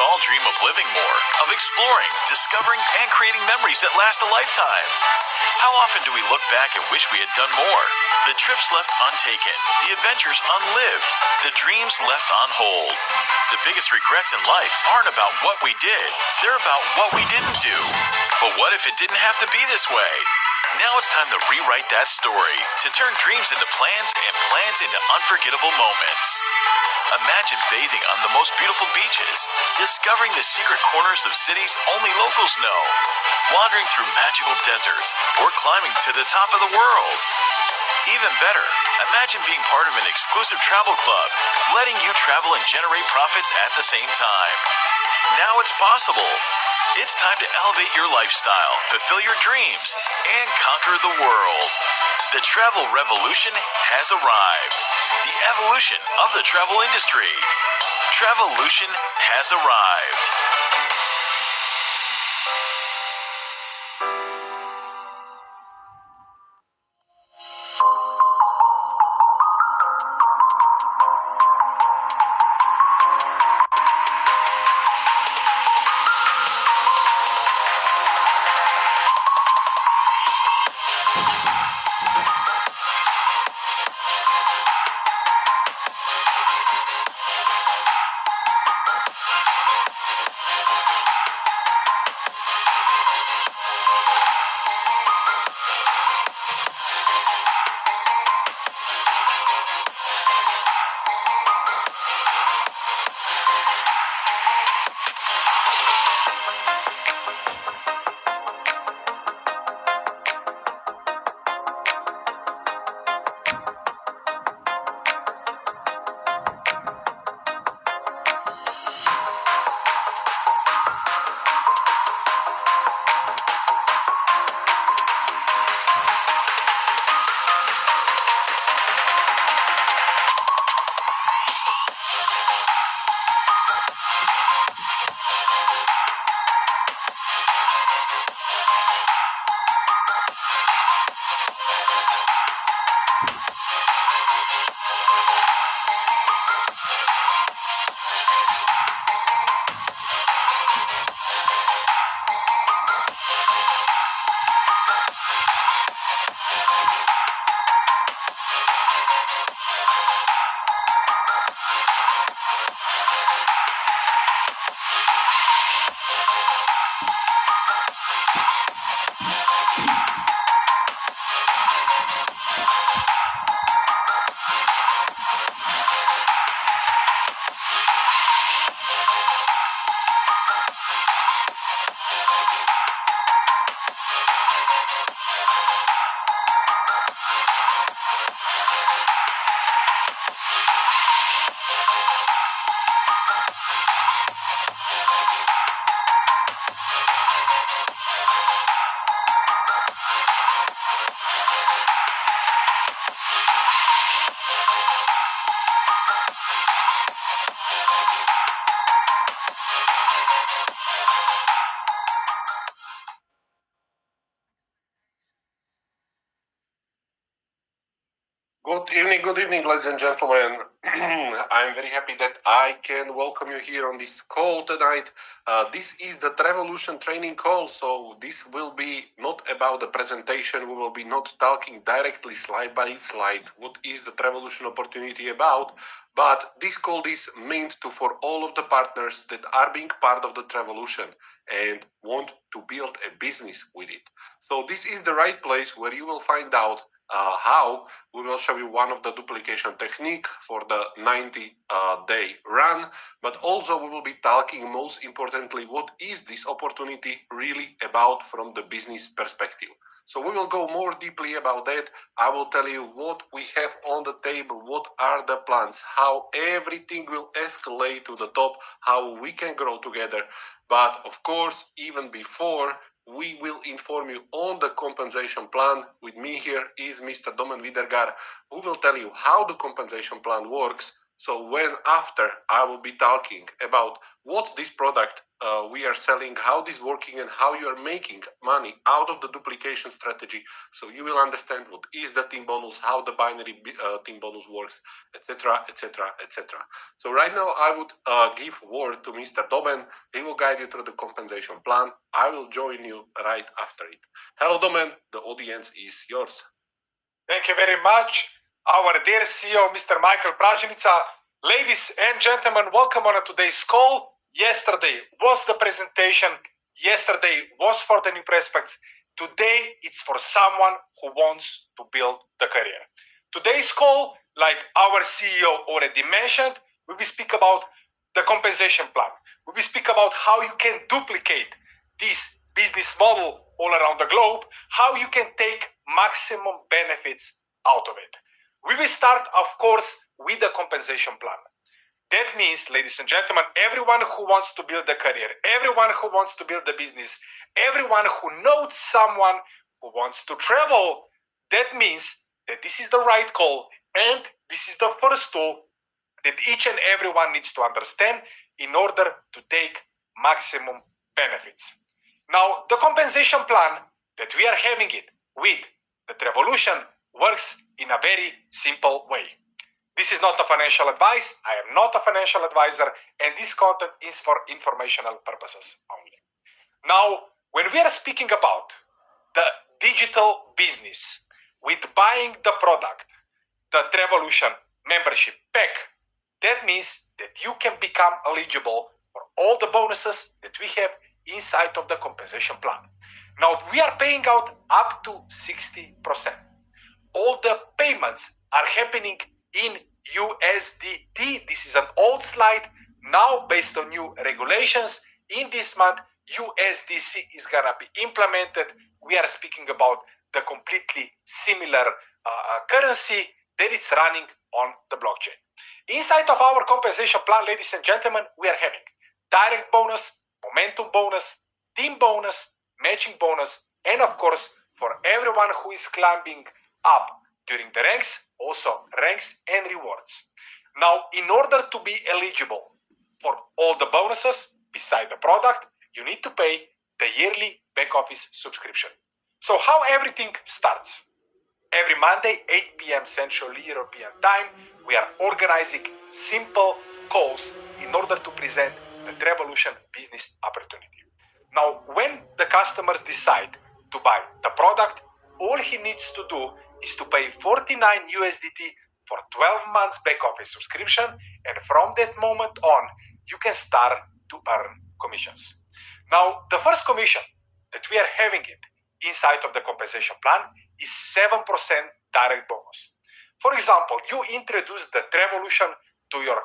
all dream of living more, of exploring, discovering, and creating memories that last a lifetime. How often do we look back and wish we had done more? The trips left untaken, the adventures unlived, the dreams left on hold. The biggest regrets in life aren't about what we did, they're about what we didn't do. But what if it didn't have to be this way? Now it's time to rewrite that story, to turn dreams into plans and plans into unforgettable moments. Imagine bathing on the most beautiful beaches, discovering the secret corners of cities only locals know, wandering through magical deserts, or climbing to the top of the world. Even better, imagine being part of an exclusive travel club, letting you travel and generate profits at the same time. Now it's possible. It's time to elevate your lifestyle, fulfill your dreams, and conquer the world. The travel revolution has arrived. The evolution of the travel industry. Travelution has arrived. Good evening, ladies and gentlemen. I'm very happy that I can welcome you here on this call tonight. This is the Travelution training call, so this will be not about the presentation. We will be not talking directly slide by slide what is the Travelution opportunity about, but this call is meant to for all of the partners that are being part of the Travelution and want to build a business with it. So this is the right place where you will find out how we will show you one of the duplication technique for the 90-day run, but also we will be talking most importantly what is this opportunity really about from the business perspective. So we will go more deeply about that. I will tell you what we have on the table, what are the plans, how everything will escalate to the top, how we can grow together. But of course, even before, we will inform you on the compensation plan. With me here is Mr. Domen Widergar, who will tell you how the compensation plan works, So when after I will be talking about what this product we are selling, how this working, and how you are making money out of the duplication strategy, so you will understand what is the team bonus, how the binary team bonus works, etc., etc., etc. So right now I would give word to Mr. Domen. He will guide you through the compensation plan. I will join you right after it. Hello, Domen. The audience is yours. Thank you very much, our dear CEO, Mr. Michael Pražnica. Ladies and gentlemen, welcome on today's call. Yesterday was the presentation. Yesterday was for the new prospects. Today, it's for someone who wants to build the career. Today's call, like our CEO already mentioned, we will speak about the compensation plan. We will speak about how you can duplicate this business model all around the globe, how you can take maximum benefits out of it. We will start, of course, with the compensation plan. That means, ladies and gentlemen, everyone who wants to build a career, everyone who wants to build a business, everyone who knows someone who wants to travel, that means that this is the right call, and this is the first tool that each and everyone needs to understand in order to take maximum benefits. Now, the compensation plan that we are having it with the Travelution works in a very simple way. This is not a financial advice. I am not a financial advisor, and this content is for informational purposes only. Now, when we are speaking about the digital business with buying the product, the Travelution membership pack, that means that you can become eligible for all the bonuses that we have inside of the compensation plan. Now, we are paying out up to 60%. All the payments are happening in USDT. This is an old slide. Now, based on new regulations, in this month, USDC is gonna be implemented. We are speaking about the completely similar currency that is running on the blockchain. Inside of our compensation plan, ladies and gentlemen, we are having direct bonus, momentum bonus, team bonus, matching bonus, and of course, for everyone who is climbing up during the ranks, also ranks and rewards. Now, in order to be eligible for all the bonuses beside the product, you need to pay the yearly back office subscription. So how everything starts? Every Monday, 8 p.m. Central European Time, we are organizing simple calls in order to present the Travelution business opportunity. Now, when the customers decide to buy the product, all he needs to do is to pay 49 USDT for 12 months back office subscription, and from that moment on, you can start to earn commissions. Now, the first commission that we are having it inside of the compensation plan is 7% direct bonus. For example, you introduce the Travelution to your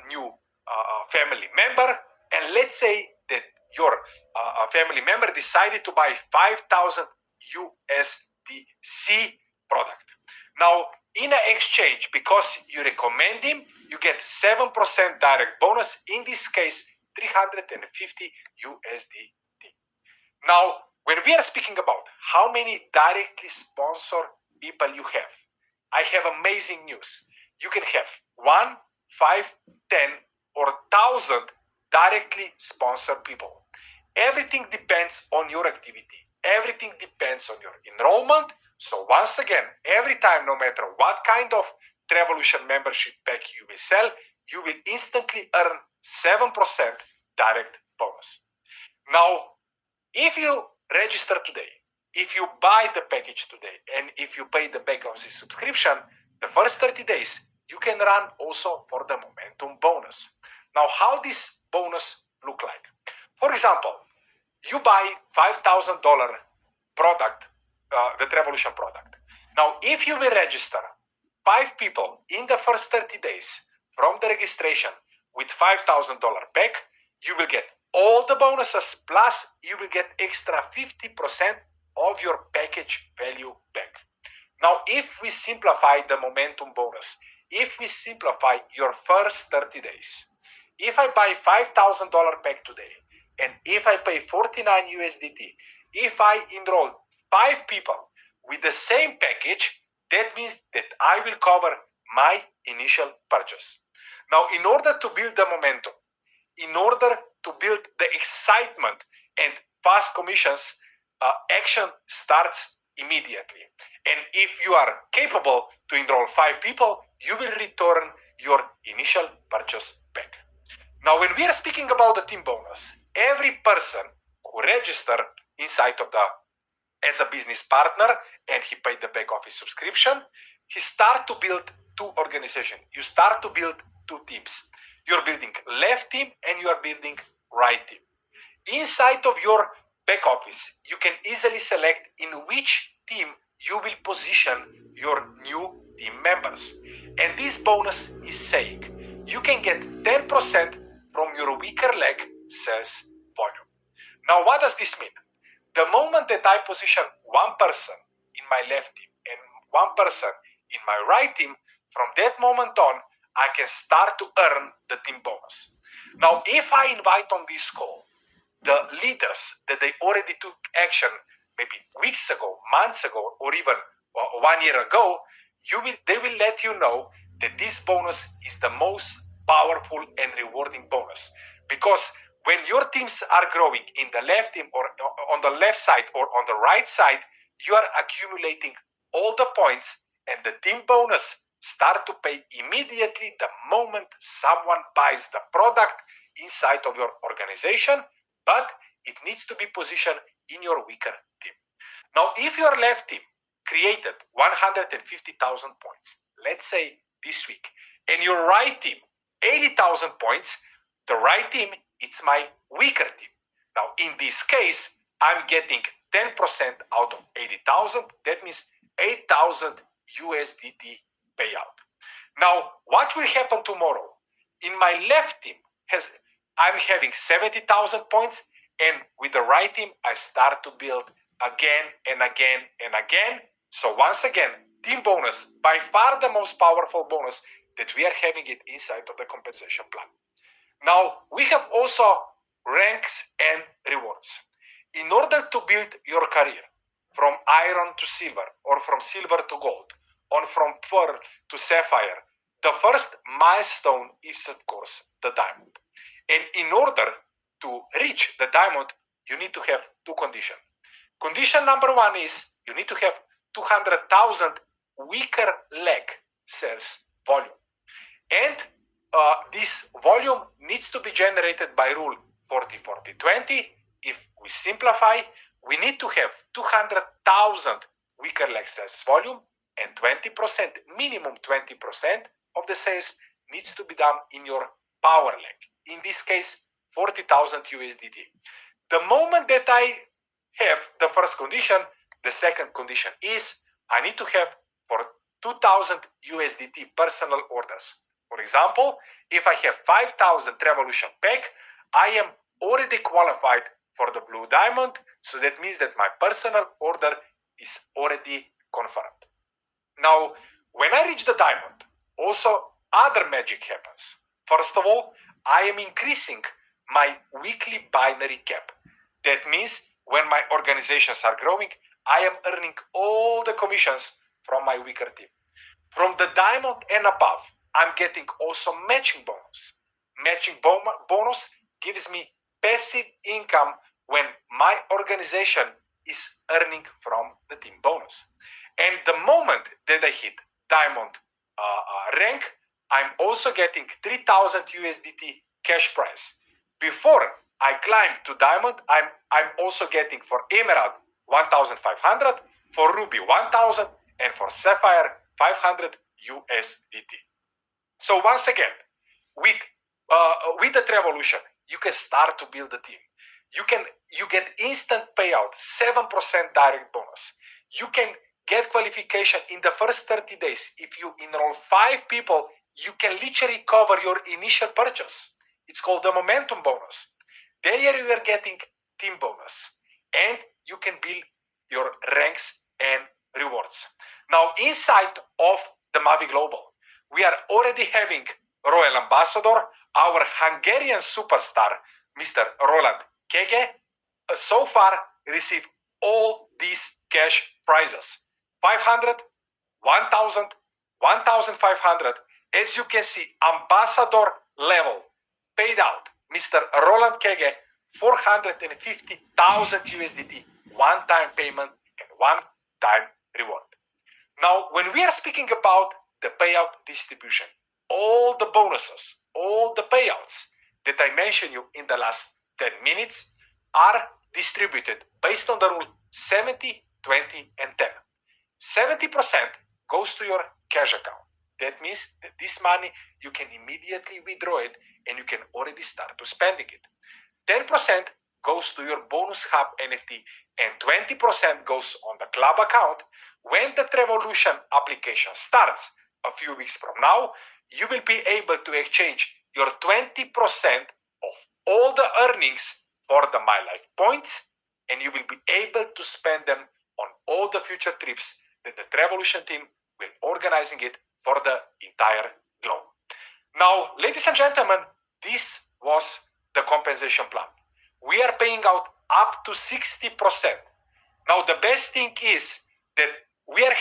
new family member, and let's say that your family member decided to buy 5,000 USDC product. Now, in an exchange, because you recommend him, you get 7% direct bonus, in this case, 350 USDT. Now, when we are speaking about how many directly sponsored people you have, I have amazing news. You can have 1, 5, 10, or 1,000 directly sponsored people. Everything depends on your activity. Everything depends on your enrollment. So once again, every time, no matter what kind of Travelution membership pack you will sell, you will instantly earn 7% direct bonus. Now, if you register today, if you buy the package today, and if you pay the back office subscription, the first 30 days, you can run also for the momentum bonus. Now, how this bonus look like? For example, you buy $5,000 product, the Travelution product. Now, if you will register 5 people in the first 30 days from the registration with $5,000 pack, you will get all the bonuses, plus you will get extra 50% of your package value back. Now, if we simplify the momentum bonus, if we simplify your first 30 days, if I buy $5,000 pack today, and if I pay 49 USDT, if I enroll 5 people with the same package, that means that I will cover my initial purchase. Now, in order to build the momentum, in order to build the excitement and fast commissions, action starts immediately. And if you are capable to enroll 5 people, you will return your initial purchase back. Now, when we are speaking about the team bonus, every person who registered inside of the as a business partner and he paid the back office subscription, he start to build 2 organizations. You start to build 2 teams. You're building left team and you are building right team. Inside of your back office, you can easily select in which team you will position your new team members. And this bonus is saying you can get 10% from your weaker leg sales volume. Now, what does this mean? The moment that I position one person in my left team and one person in my right team, from that moment on, I can start to earn the team bonus. Now, if I invite on this call the leaders that they already took action maybe weeks ago, months ago, or even 1 year ago, they will let you know that this bonus is the most powerful and rewarding bonus. Because when your teams are growing in the left team or on the left side or on the right side, you are accumulating all the points and the team bonus start to pay immediately the moment someone buys the product inside of your organization, but it needs to be positioned in your weaker team. Now, if your left team created 150,000 points, let's say this week, and your right team 80,000 points, the right team, it's my weaker team. Now, in this case, I'm getting 10% out of 80,000. That means 8,000 USDT payout. Now, what will happen tomorrow? In my left team, I'm having 70,000 points, and with the right team, I start to build again and again and again. So once again, team bonus, by far the most powerful bonus that we are having it inside of the compensation plan. Now, we have also ranks and rewards. In order to build your career from iron to silver, or from silver to gold, or from pearl to sapphire, the first milestone is, of course, the diamond. And in order to reach the diamond, you need to have 2 conditions. Condition number 1 is you need to have 200,000 weaker leg sales volume. And this volume needs to be generated by rule 40-40-20. If we simplify, we need to have 200,000 weaker leg sales volume, and 20%, minimum 20% of the sales needs to be done in your power leg. In this case, 40,000 USDT. The moment that I have the first condition, the second condition is I need to have for 2,000 USDT personal orders. For example, if I have 5,000 Travelution pack, I am already qualified for the blue diamond, so that means that my personal order is already confirmed. Now, when I reach the diamond, also other magic happens. First of all, I am increasing my weekly binary cap. That means when my organizations are growing, I am earning all the commissions from my weaker team. From the diamond and above, I'm getting also matching bonus. Matching bonus gives me passive income when my organization is earning from the team bonus. And the moment that I hit diamond rank, I'm also getting 3,000 USDT cash prize. Before I climb to diamond, I'm also getting for emerald 1,500, for ruby 1,000, and for sapphire 500 USDT. So once again, with the Travelution, you can start to build a team. You get instant payout, 7% direct bonus. You can get qualification in the first 30 days. If you enroll 5 people, you can literally cover your initial purchase. It's called the momentum bonus. Then you are getting team bonus, and you can build your ranks and rewards. Now, inside of the Mavi Global, we are already having Royal Ambassador, our Hungarian superstar, Mr. Roland Kege, so far received all these cash prizes: 500, 1,000, 1,500, As you can see, ambassador level paid out Mr. Roland Kege 450,000 USDT one-time payment and one-time reward. Now, when we are speaking about the payout distribution, all the bonuses, all the payouts that I mentioned you in the last 10 minutes are distributed based on the rule 70, 20, and 10. 70% goes to your cash account. That means that this money you can immediately withdraw it and you can already start to spending it. 10% goes to your bonus hub NFT and 20% goes on the club account. When the Travelution application starts a few weeks from now, you will be able to exchange your 20% of all the earnings for the My Life points, and you will be able to spend them on all the future trips that the Travelution team will organizing it for the entire globe. Now, ladies and gentlemen, this was the compensation plan. We are paying out up to 60%. Now, the best thing is that we are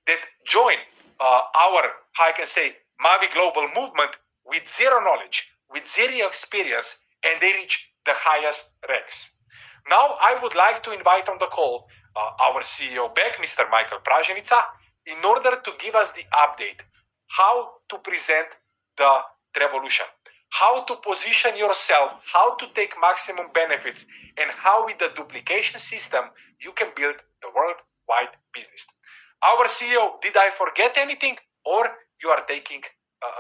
that join our, how I can say, Mavi Global movement with zero knowledge, with zero experience, and they reach the highest ranks. Now, I would like to invite on the call our CEO back, Mr. Michael Pražnica, in order to give us the update how to present the Travelution, how to position yourself, how to take maximum benefits, and how with the duplication system you can build the worldwide business. Our CEO, did I forget anything, or you are taking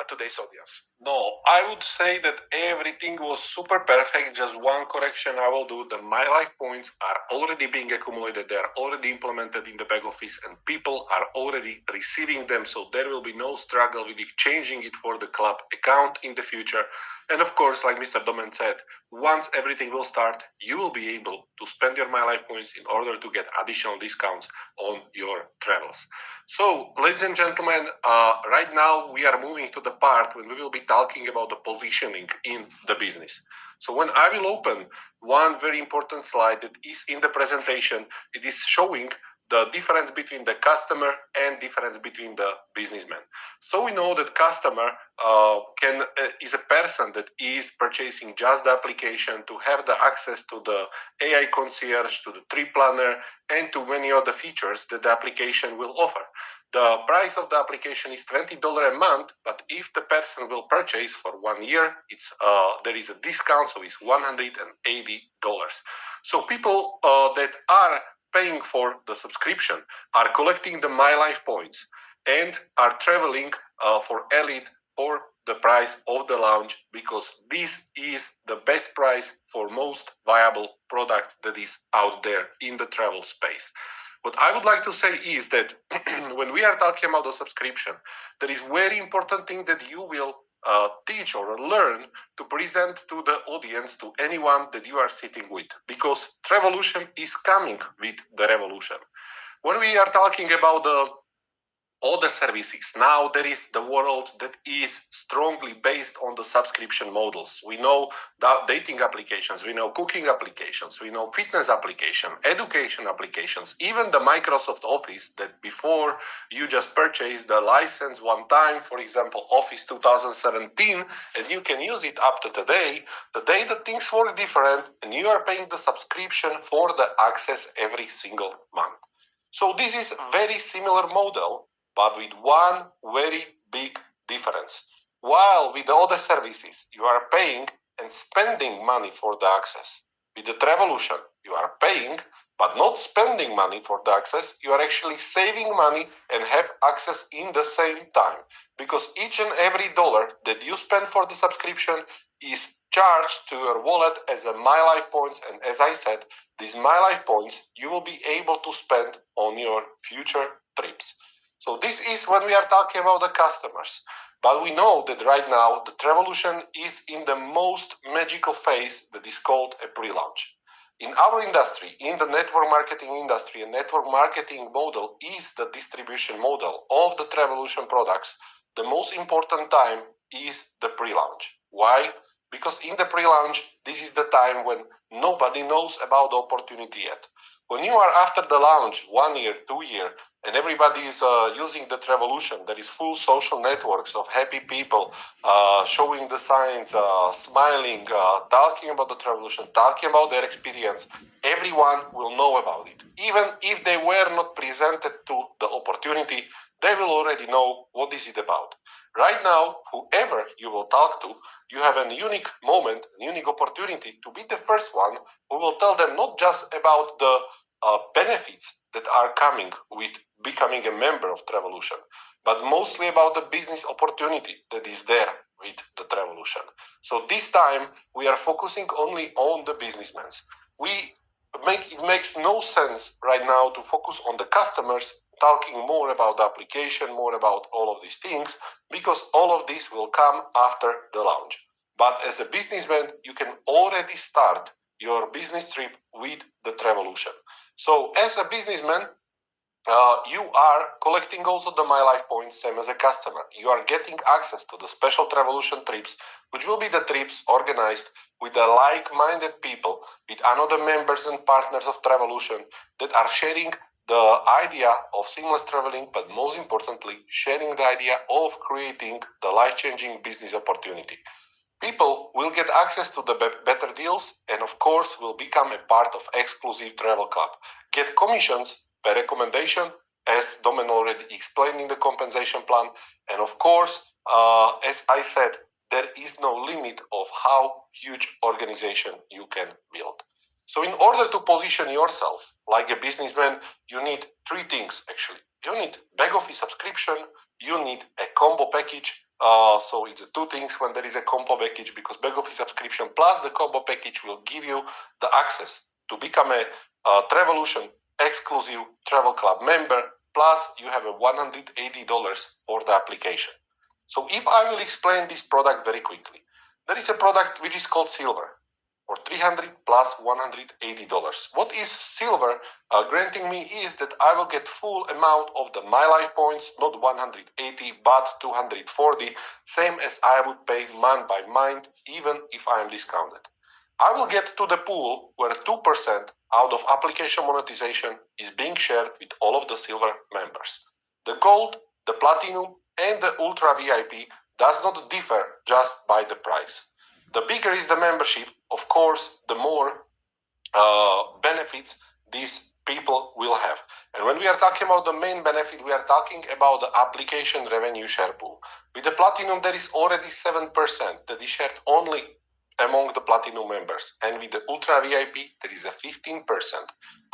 today's audience? No, I would say that everything was super perfect. Just one correction I will do. The My Life points are already being accumulated. They are already implemented in the back office and people are already receiving them. So there will be no struggle with exchanging it for the club account in the future. And of course, like Mr. Domen said, once everything will start, you will be able to spend your My Life points in order to get additional discounts on your travels. So, ladies and gentlemen, right now we are moving to the part when we will be talking about the positioning in the business. So when I will open one very important slide that is in the presentation, it is showing the difference between the customer and difference between the businessman. So we know that customer is a person that is purchasing just the application to have the access to the AI concierge, to the trip planner, and to many other features that the application will offer. The price of the application is $20 a month, but if the person will purchase for 1 year, there is a discount, so it's $180. So people that are paying for the subscription are collecting the My Life points and are traveling for Elite for the price of the launch, because this is the best price for most viable product that is out there in the travel space. What I would like to say is that when we are talking about the subscription, there is very important thing that you will teach or learn to present to the audience, to anyone that you are sitting with, because Travelution is coming with the revolution. When we are talking about all the services, now there is the world that is strongly based on the subscription models. We know that dating applications, we know cooking applications, we know fitness application, education applications, even the Microsoft Office, that before you just purchase the license one time, for example, Office 2017, and you can use it up to today, the day that things work different and you are paying the subscription for the access every single month. So this is a very similar model, but with one very big difference. While with the other services, you are paying and spending money for the access. With the Travelution, you are paying, but not spending money for the access. You are actually saving money and have access in the same time. Because each and every dollar that you spend for the subscription is charged to your wallet as a My Life points. And as I said, these My Life points you will be able to spend on your future trips. So this is when we are talking about the customers. But we know that right now the Travelution is in the most magical phase that is called a pre-launch. In our industry, in the network marketing industry, a network marketing model is the distribution model of the Travelution products. The most important time is the pre-launch. Why? Because in the pre-launch, this is the time when nobody knows about the opportunity yet. When you are after the launch, 1 year, 2 year, and everybody is using the Travelution, there is full social networks of happy people showing the signs, smiling, talking about the Travelution, talking about their experience, everyone will know about it. Even if they were not presented to the opportunity, they will already know what is it about. Right now, whoever you will talk to, you have a unique moment, a unique opportunity to be the first one who will tell them not just about the benefits that are coming with becoming a member of Travelution, but mostly about the business opportunity that is there with the Travelution. So this time we are focusing only on the businessmen. It makes no sense right now to focus on the customers, talking more about the application, more about all of these things, because all of this will come after the launch. But as a businessman, you can already start your business trip with the Travelution. So as a businessman, you are collecting also the My Life points, same as a customer. You are getting access to the special Travelution trips, which will be the trips organized with the like-minded people, with another members and partners of Travelution that are sharing the idea of seamless traveling, but most importantly, sharing the idea of creating the life-changing business opportunity. People will get access to the better deals and, of course, will become a part of exclusive travel club. Get commissions per recommendation, as Domen already explained in the compensation plan. And, of course, as I said, there is no limit of how huge organization you can build. So in order to position yourself like a businessman, you need three things, actually. You need back office subscription, you need a combo package. So it's two things when there is a combo package, because back office subscription plus the combo package will give you the access to become a Travelution exclusive travel club member, plus you have a $180 for the application. So if I will explain this product very quickly, there is a product which is called Silver for $300 plus $180. What is Silver granting me is that I will get full amount of the My Life points, not 180 but 240, same as I would pay month by month, even if I am discounted. I will get to the pool where 2% out of application monetization is being shared with all of the Silver members. The Gold, the Platinum, and the Ultra VIP does not differ just by the price. The bigger is the membership, of course, the more benefits these people will have. And when we are talking about the main benefit, we are talking about the application revenue share pool. With the Platinum, there is already 7% that is shared only among the Platinum members. And with the Ultra VIP, there is a 15%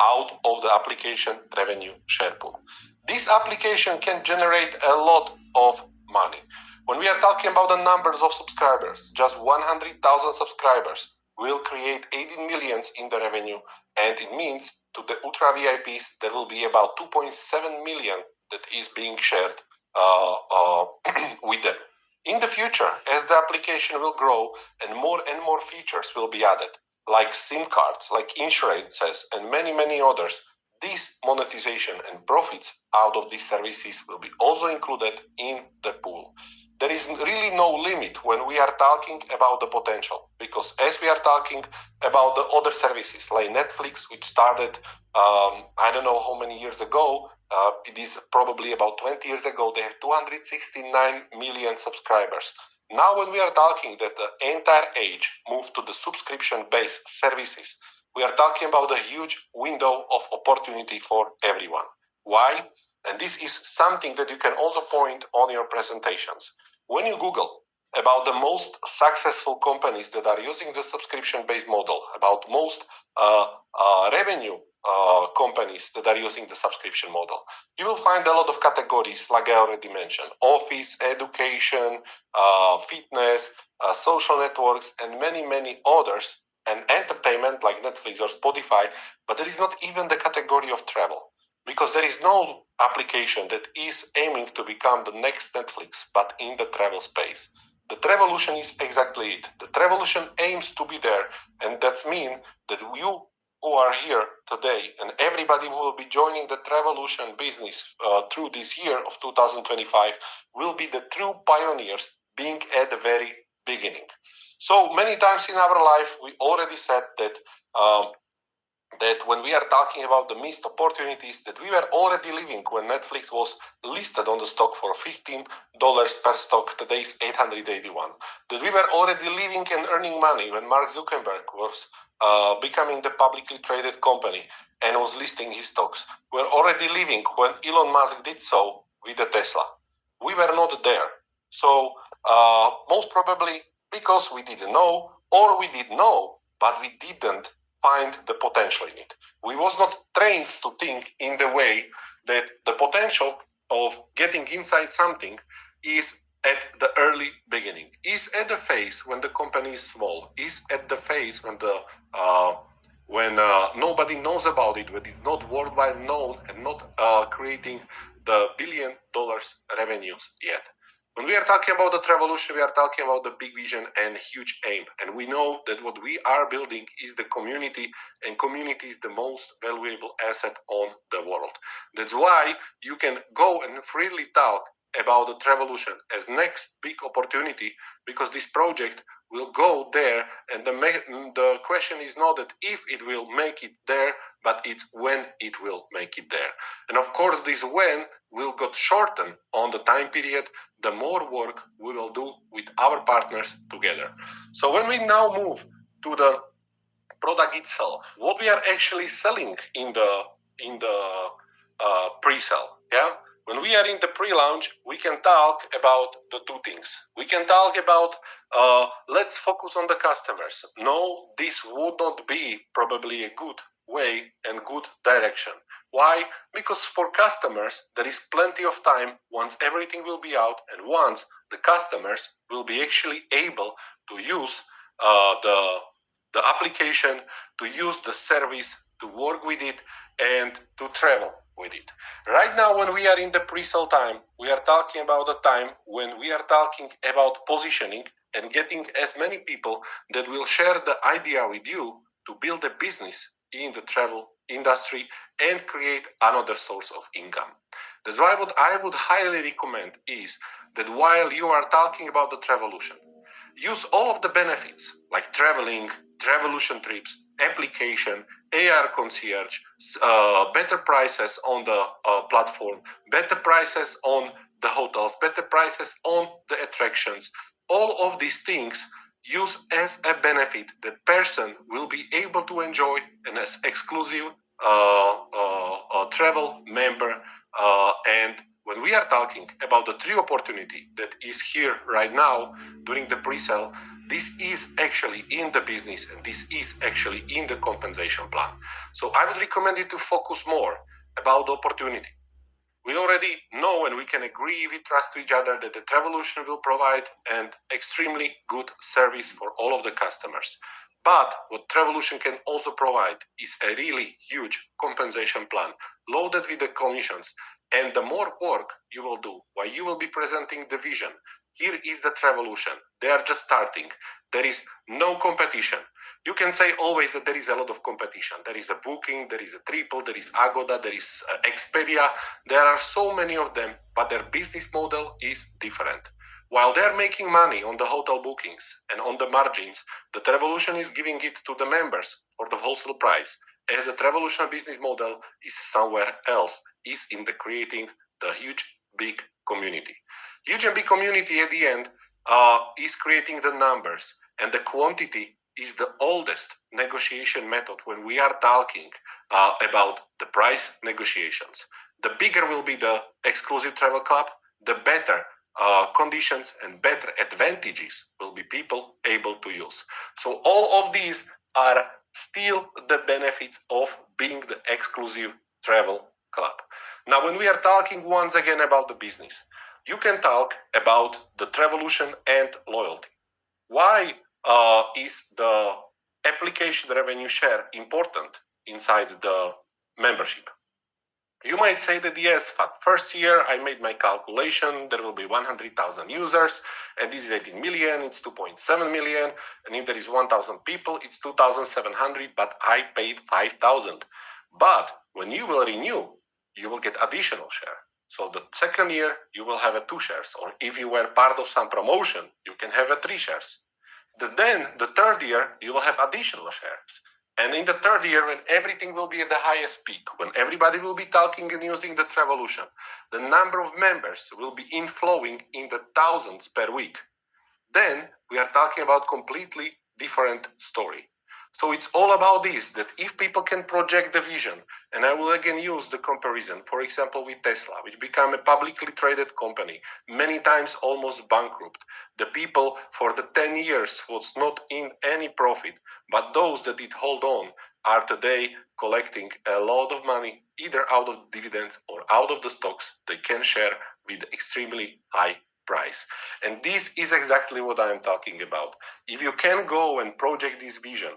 out of the application revenue share pool. This application can generate a lot of money. When we are talking about the numbers of subscribers, just 100,000 subscribers will create 18 millions in the revenue, and it means to the Ultra VIPs there will be about 2.7 million that is being shared with them. In the future, as the application will grow and more features will be added, like SIM cards, like insurances, and many others, this monetization and profits out of these services will be also included in the pool. There is really no limit when we are talking about the potential, because as we are talking about the other services like Netflix, which started I don't know how many years ago, it is probably about 20 years ago, they have 269 million subscribers. Now when we are talking that the entire age moved to the subscription-based services, we are talking about a huge window of opportunity for everyone. Why? And this is something that you can also point on your presentations. When you Google about the most successful companies that are using the subscription-based model, about most revenue companies that are using the subscription model, you will find a lot of categories, like I already mentioned: office, education, fitness, social networks, and many others, and entertainment like Netflix or Spotify. But there is not even the category of travel, because there is no application that is aiming to become the next Netflix, but in the travel space. The Travelution is exactly it. The Travelution aims to be there, and that means that you who are here today and everybody who will be joining the Travelution business through this year of 2025 will be the true pioneers being at the very beginning. So many times in our life, we already said that that when we are talking about the missed opportunities that we were already living when Netflix was listed on the stock for $15 per stock, today's 881. That we were already living and earning money when Mark Zuckerberg was becoming the publicly traded company and was listing his stocks. We're already living when Elon Musk did so with the Tesla. We were not there. So most probably because we didn't know, or we did know, but we didn't find the potential in it. We was not trained to think in the way that the potential of getting inside something is at the early beginning, is at the phase when the company is small, is at the phase when the nobody knows about it, when it's not worldwide known and not creating the $1 billion revenues yet. When we are talking about the Travelution, we are talking about the big vision and huge aim. And we know that what we are building is the community, and community is the most valuable asset on the world. That's why you can go and freely talk about the Travelution as next big opportunity, because this project will go there, and the question is not that if it will make it there, but it's when it will make it there. And of course, this when will get shortened on the time period, the more work we will do with our partners together. So when we now move to the product itself, what we are actually selling in the pre-sale, yeah. When we are in the pre-launch, we can talk about the two things. We can talk about let's focus on the customers. No, this would not be probably a good way and good direction. Why? Because for customers, there is plenty of time once everything will be out and once the customers will be actually able to use the application, to use the service, to work with it, and to travel with it. Right now, when we are in the pre-sale time, we are talking about the time when we are talking about positioning and getting as many people that will share the idea with you to build a business in the travel industry and create another source of income. That's why what I would highly recommend is that while you are talking about the Travelution, use all of the benefits like traveling, Travelution trips, application, AR concierge, better prices on the platform, better prices on the hotels, better prices on the attractions. All of these things use as a benefit that person will be able to enjoy and as exclusive travel member. And when we are talking about the true opportunity that is here right now during the pre-sale, this is actually in the business and this is actually in the compensation plan. So I would recommend you to focus more about the opportunity. We already know and we can agree, we trust each other that the Travelution will provide an extremely good service for all of the customers. But what Travelution can also provide is a really huge compensation plan loaded with the commissions. And the more work you will do while you will be presenting the vision, here is the Travelution. They are just starting. There is no competition. You can say always that there is a lot of competition. There is a Booking, there is a Triple, there is Agoda, there is Expedia. There are so many of them, but their business model is different. While they're making money on the hotel bookings and on the margins, the Travelution is giving it to the members for the wholesale price, as the Travelution business model is somewhere else, is in the creating the huge, big community. Huge and big community at the end is creating the numbers, and the quantity is the oldest negotiation method when we are talking about the price negotiations. The bigger will be the exclusive travel club, the better conditions and better advantages will be people able to use. So all of these are still the benefits of being the exclusive travel club. Now, when we are talking once again about the business, you can talk about the Travelution and loyalty. Why is the application revenue share important inside the membership? You might say that yes, first year I made my calculation, there will be 100,000 users, and this is 18 million, it's 2.7 million, and if there is 1,000 people, it's 2,700, but I paid 5,000. But when you will renew, you will get additional share. So the second year, you will have 2 shares, or if you were part of some promotion, you can have 3 shares. Then the third year, you will have additional shares. And in the third year, when everything will be at the highest peak, when everybody will be talking and using the Travelution, the number of members will be inflowing in the thousands per week. Then we are talking about completely different story. So it's all about this, that if people can project the vision, and I will again use the comparison, for example, with Tesla, which became a publicly traded company, many times almost bankrupt. The people for the 10 years was not in any profit, but those that did hold on are today collecting a lot of money, either out of dividends or out of the stocks they can share with extremely high price. And this is exactly what I'm talking about. If you can go and project this vision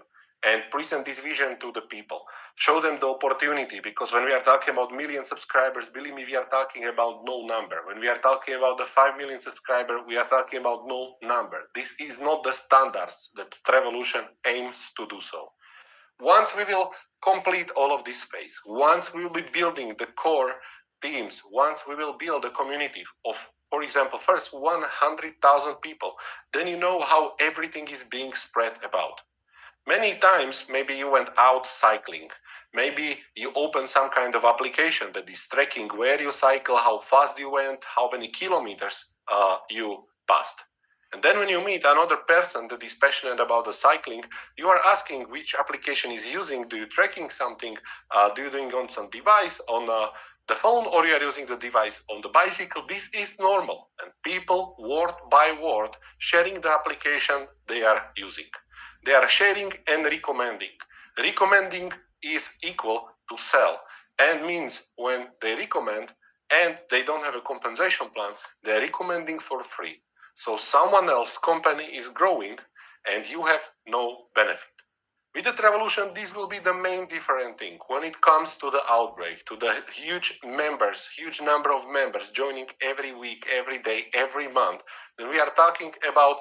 and present this vision to the people, show them the opportunity, because when we are talking about million subscribers, believe me, we are talking about no number. When we are talking about the 5 million subscribers, we are talking about no number. This is not the standards that Travelution aims to do so. Once we will complete all of this phase, once we will be building the core teams, once we will build a community of, for example, first 100,000 people, then you know how everything is being spread about. Many times, maybe you went out cycling. Maybe you opened some kind of application that is tracking where you cycle, how fast you went, how many kilometers you passed. And then when you meet another person that is passionate about the cycling, you are asking which application is using. Do you tracking something? Do you doing on some device on the phone, or you are using the device on the bicycle? This is normal, and people word by word sharing the application they are using. They are sharing and recommending. Recommending is equal to sell, and means when they recommend and they don't have a compensation plan, they're recommending for free. So someone else's company is growing and you have no benefit. With the Travelution, this will be the main different thing. When it comes to the outbreak, to the huge number of members joining every week, every day, every month, then we are talking about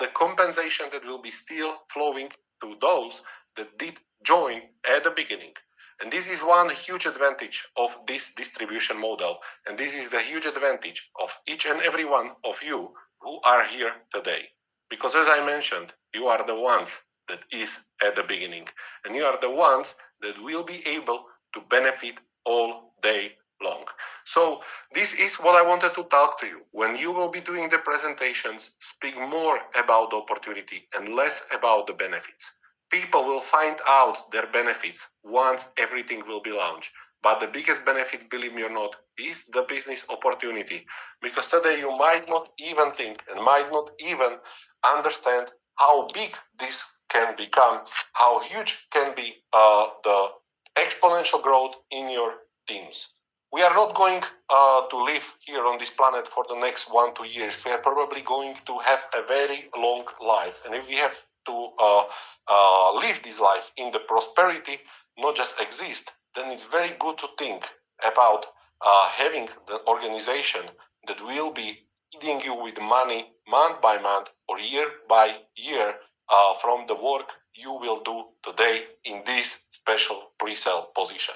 the compensation that will be still flowing to those that did join at the beginning. And this is one huge advantage of this distribution model. And this is the huge advantage of each and every one of you who are here today. Because as I mentioned, you are the ones that is at the beginning, and you are the ones that will be able to benefit all day long. So this is what I wanted to talk to you. When you will be doing the presentations, speak more about the opportunity and less about the benefits. People will find out their benefits once everything will be launched. But the biggest benefit, believe me or not, is the business opportunity. Because today you might not even think and might not even understand how big this can become, how huge can be the exponential growth in your teams. We are not going to live here on this planet for the next 1-2 years. We are probably going to have a very long life. And if we have to live this life in the prosperity, not just exist, then it's very good to think about having the organization that will be feeding you with money month by month or year by year from the work you will do today in this special pre-sale position.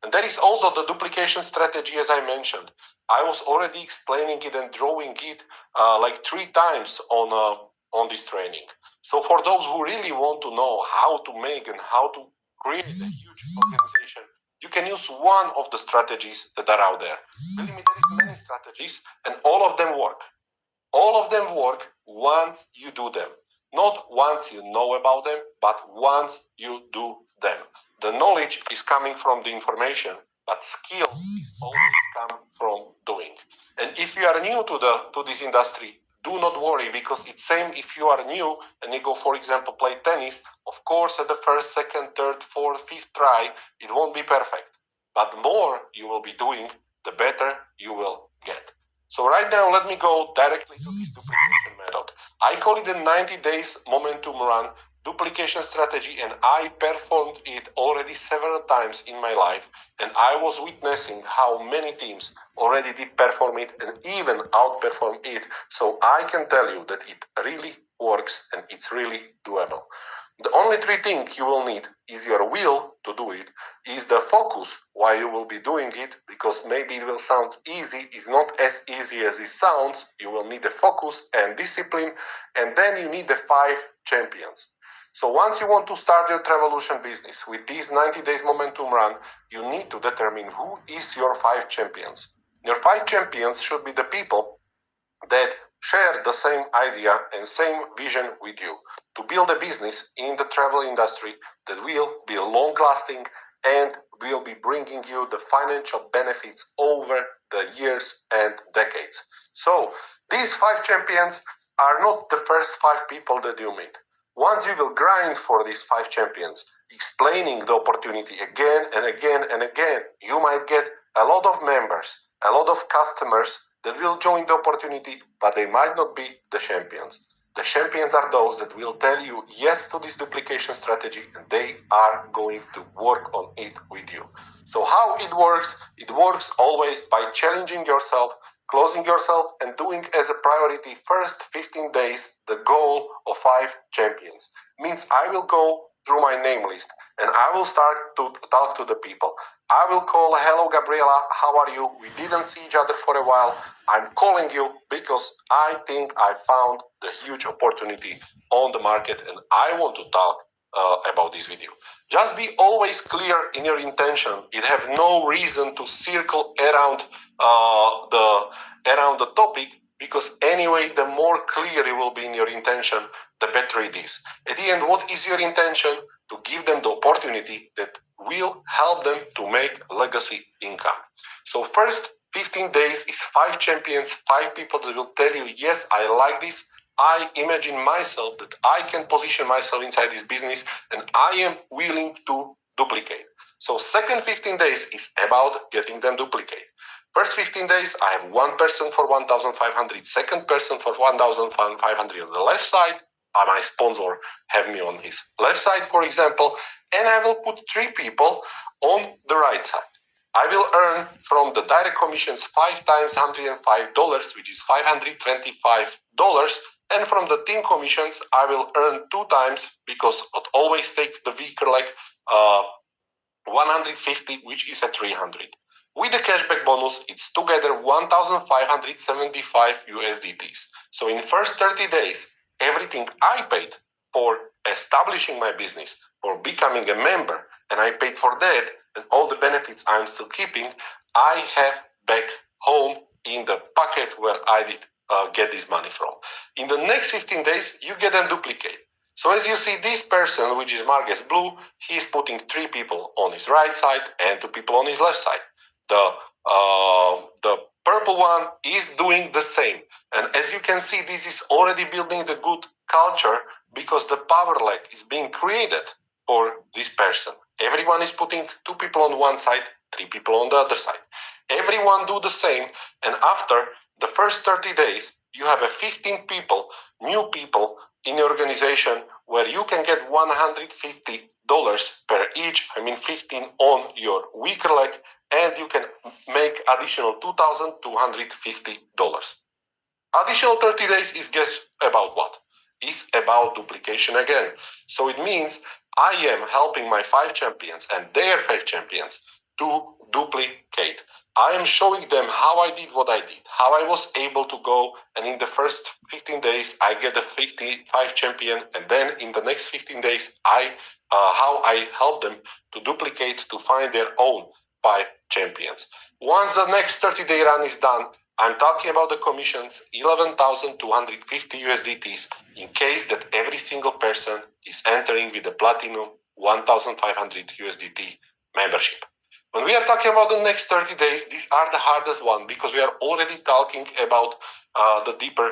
And there is also the duplication strategy, as I mentioned. I was already explaining it and drawing it like 3 times on this training. So for those who really want to know how to make and how to create a huge organization, you can use one of the strategies that are out there. Believe me, there is many strategies, and all of them work. All of them work once you do them. Not once you know about them, but once you do them. The knowledge is coming from the information, but skill is always come from doing. And if you are new to this industry, do not worry, because it's same if you are new and you go, for example, play tennis. Of course, at the first, second, third, fourth, fifth try, it won't be perfect. But more you will be doing, the better you will get. So right now, let me go directly to this duplication method. I call it the 90 days momentum run. duplication strategy, and I performed it already several times in my life, and I was witnessing how many teams already did perform it and even outperform it. So I can tell you that it really works and it's really doable. The only three things you will need is your will to do it, is the focus why you will be doing it, because maybe it will sound easy, it's not as easy as it sounds. You will need the focus and discipline, and then you need the 5 champions. So once you want to start your Travelution business with this 90 days momentum run, you need to determine who is your 5 champions. Your 5 champions should be the people that share the same idea and same vision with you to build a business in the travel industry that will be long lasting and will be bringing you the financial benefits over the years and decades. So these 5 champions are not the first 5 people that you meet. Once you will grind for these 5 champions, explaining the opportunity again and again and again, you might get a lot of members, a lot of customers that will join the opportunity, but they might not be the champions. The champions are those that will tell you yes to this duplication strategy, and they are going to work on it with you. So how it works? It works always by challenging yourself, closing yourself, and doing as a priority first 15 days the goal of 5 champions. Means I will go through my name list and I will start to talk to the people. I will call, hello Gabriela, how are you? We didn't see each other for a while. I'm calling you because I think I found the huge opportunity on the market and I want to talk about this with you. Just be always clear in your intention. You have no reason to circle around the topic, because anyway, the more clear you will be in your intention, the better it is. At the end, what is your intention? To give them the opportunity that will help them to make legacy income. So first 15 days is 5 champions, 5 people that will tell you, yes, I like this. I imagine myself that I can position myself inside this business and I am willing to duplicate. So second 15 days is about getting them duplicate. First 15 days, I have one person for 1,500, second person for 1,500 on the left side. My sponsor have me on his left side, for example, and I will put 3 people on the right side. I will earn from the direct commissions 5 times $105, which is $525, and from the team commissions, I will earn 2 times, because it always takes the weaker leg, 150, which is at 300. With the cashback bonus, it's together 1,575 USDTs. So in first 30 days, everything I paid for establishing my business, for becoming a member, and I paid for that, and all the benefits I'm still keeping, I have back home in the pocket where I did get this money from. In the next 15 days, you get them duplicate. So as you see, this person, which is marked as blue, he's putting 3 people on his right side and 2 people on his left side. The purple one is doing the same. And as you can see, this is already building the good culture, because the power leg is being created for this person. Everyone is putting 2 people on one side, 3 people on the other side. Everyone do the same. And after the first 30 days, you have a 15 people, new people in your organization, where you can get $150 per each. 15 on your weaker leg, and you can make additional $2,250. Additional 30 days is, guess about what? Is about duplication again. So it means I am helping my 5 champions and their 5 champions to duplicate. I am showing them how I did what I did, how I was able to go, and in the first 15 days I get a 55 champion, and then in the next 15 days how I help them to duplicate, to find their own 5 champions. Once the next 30-day run is done, I'm talking about the commissions, 11,250 USDTs, in case that every single person is entering with the platinum 1,500 USDT membership. When we are talking about the next 30 days, these are the hardest one, because we are already talking about the deeper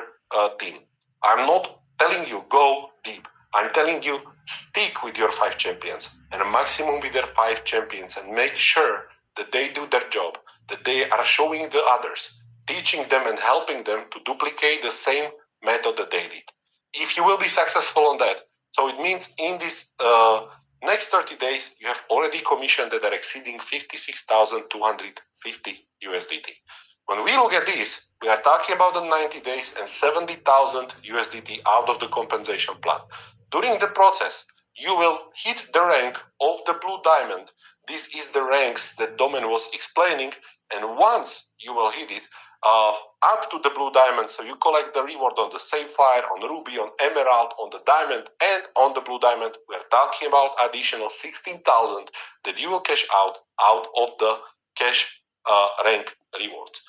team. I'm not telling you go deep. I'm telling you stick with your 5 champions, and a maximum with their 5 champions, and make sure that they do their job, that they are showing the others, teaching them and helping them to duplicate the same method that they did. If you will be successful on that, So it means in this next 30 days, you have already commissioned that are exceeding 56,250 USDT. When we look at this, we are talking about the 90 days and 70,000 USDT out of the compensation plan. During the process, you will hit the rank of the blue diamond. This is the ranks that Domen was explaining, and once you will hit it, up to the blue diamond, so you collect the reward on the sapphire, on ruby, on emerald, on the diamond, and on the blue diamond. We're talking about additional 16,000 that you will cash out of the cash rank rewards.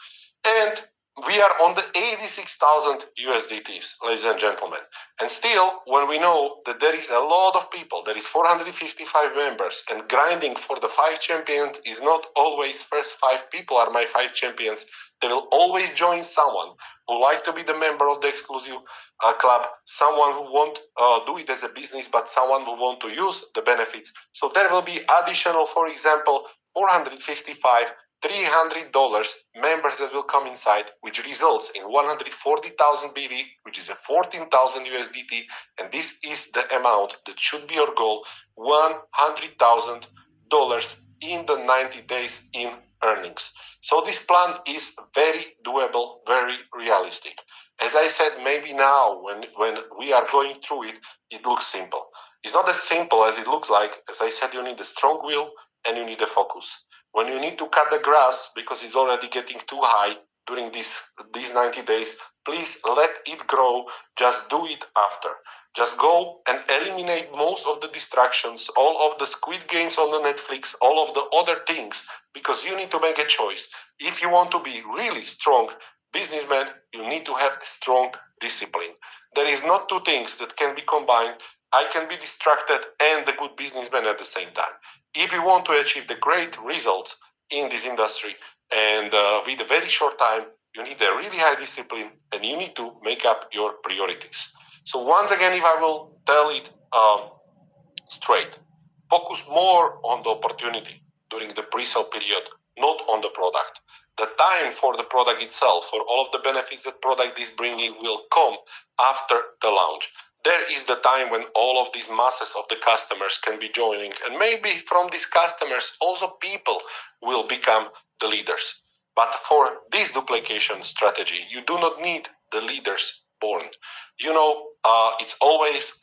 And we are on the 86,000 USDTs, ladies and gentlemen. And still, when we know that there is a lot of people, there is 455 members, and grinding for the 5 champions is not always first 5 people are my 5 champions. They will always join someone who like to be the member of the exclusive club, someone who won't do it as a business, but someone who want to use the benefits. So there will be additional, for example, 455 $300 members that will come inside, which results in 140,000 BV, which is a 14,000 USDT, and this is the amount that should be your goal, $100,000 in the 90 days in earnings. So this plan is very doable, very realistic. As I said, maybe now when we are going through it, it looks simple. It's not as simple as it looks like. As I said, you need a strong will and you need a focus. When you need to cut the grass because it's already getting too high during these 90 days, please let it grow. Just do it after. Just go and eliminate most of the distractions, all of the Squid Games on the Netflix, all of the other things, because you need to make a choice. If you want to be really strong businessman, you need to have strong discipline. There is not two things that can be combined. I can be distracted and a good businessman at the same time. If you want to achieve the great results in this industry and with a very short time, you need a really high discipline and you need to make up your priorities. So once again, if I will tell it straight, focus more on the opportunity during the pre-sale period, not on the product. The time for the product itself, for all of the benefits that product is bringing, will come after the launch. There is the time when all of these masses of the customers can be joining, and maybe from these customers also people will become the leaders. But for this duplication strategy, you do not need the leaders born. You know, it's always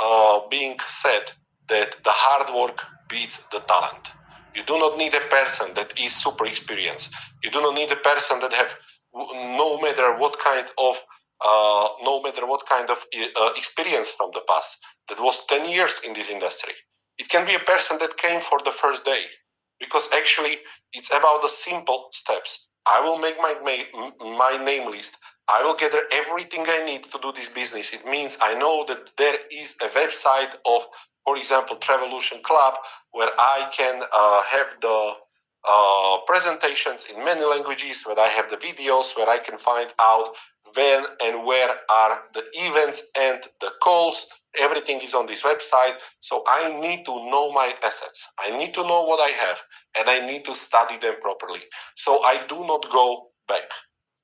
being said that the hard work beats the talent. You do not need a person that is super experienced. You do not need a person that have no matter what kind of experience from the past, that was 10 years in this industry. It can be a person that came for the first day, because actually it's about the simple steps. I will make my name list. I will gather everything I need to do this business. It means I know that there is a website of, for example, Travelution Club, where I can have the presentations in many languages, where I have the videos, where I can find out when and where are the events and the calls. Everything is on this website. So I need to know my assets. I need to know what I have, and I need to study them properly. So I do not go back.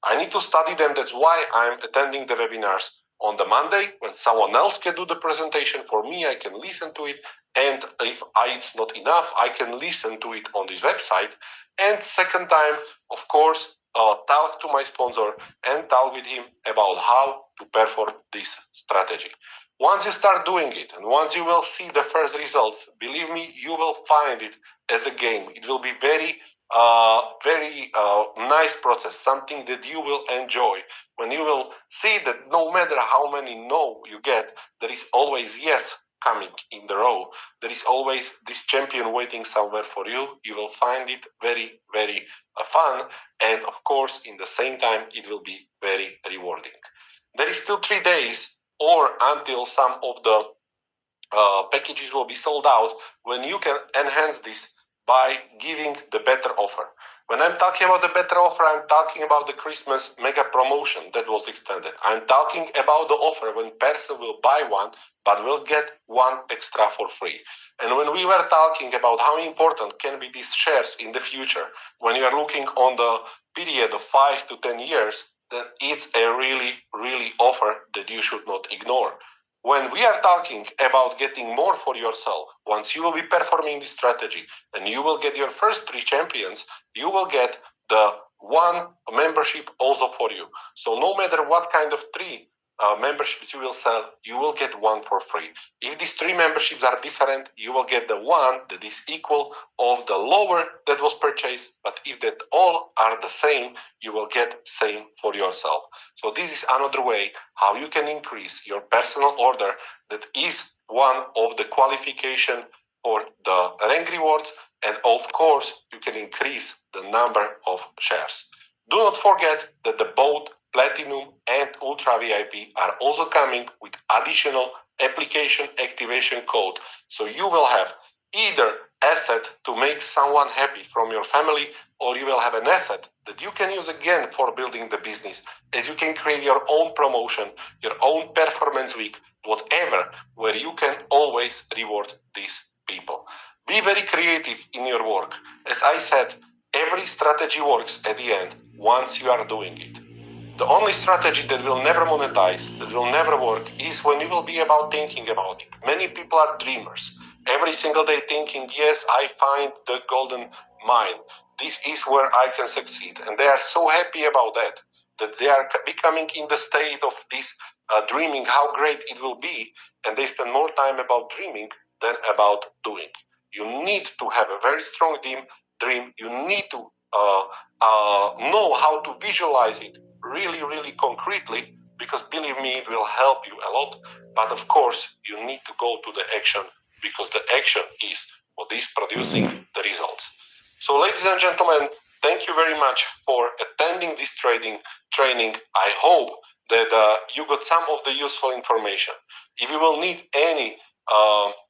I need to study them. That's why I'm attending the webinars on the Monday when someone else can do the presentation for me. I can listen to it. And if it's not enough, I can listen to it on this website. And second time, of course, talk to my sponsor and talk with him about how to perform this strategy. Once you start doing it, and once you will see the first results, believe me, you will find it as a game. It will be very nice process, something that you will enjoy. When you will see that no matter how many no you get, there is always yes coming in the row. There is always this champion waiting somewhere for you. You will find it very, very fun. And of course, in the same time, it will be very rewarding. There is still 3 days or until some of the packages will be sold out when you can enhance this by giving the better offer. When I'm talking about the better offer, I'm talking about the Christmas mega promotion that was extended. I'm talking about the offer when person will buy one, but will get one extra for free. And when we were talking about how important can be these shares in the future, when you are looking on the period of 5 to 10 years, then it's a really, really offer that you should not ignore. When we are talking about getting more for yourself, once you will be performing this strategy and you will get your first 3 champions, you will get the 1 membership also for you. So no matter what kind of 3 memberships you will sell, you will get 1 for free. If these 3 memberships are different, you will get the 1 that is equal of the lower that was purchased, but if that all are the same, you will get same for yourself. So this is another way how you can increase your personal order. That is one of the qualification for the rank rewards, and of course you can increase the number of shares. Do not forget that the both Platinum and Ultra VIP are also coming with additional application activation code. So you will have either asset to make someone happy from your family, or you will have an asset that you can use again for building the business, as you can create your own promotion, your own performance week, whatever, where you can always reward these people. Be very creative in your work. As I said, every strategy works at the end once you are doing it. The only strategy that will never monetize, that will never work, is when you will be about thinking about it. Many people are dreamers. Every single day thinking, yes, I find the golden mine. This is where I can succeed. And they are so happy about that they are becoming in the state of this dreaming how great it will be. And they spend more time about dreaming than about doing. You need to have a very strong dream. You need to know how to visualize it really, really concretely, because believe me, it will help you a lot. But of course, you need to go to the action, because the action is what is producing the results. So ladies and gentlemen, thank you very much for attending this training. I hope that you got some of the useful information. If you will need any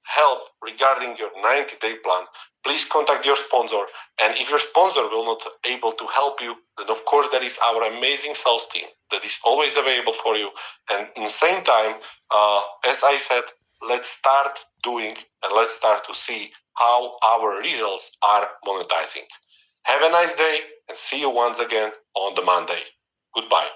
help regarding your 90-day plan, please contact your sponsor. And if your sponsor will not able to help you, then of course there is our amazing sales team that is always available for you. And in the same time, as I said, let's start doing and let's start to see how our results are monetizing. Have a nice day and see you once again on the Monday. Goodbye.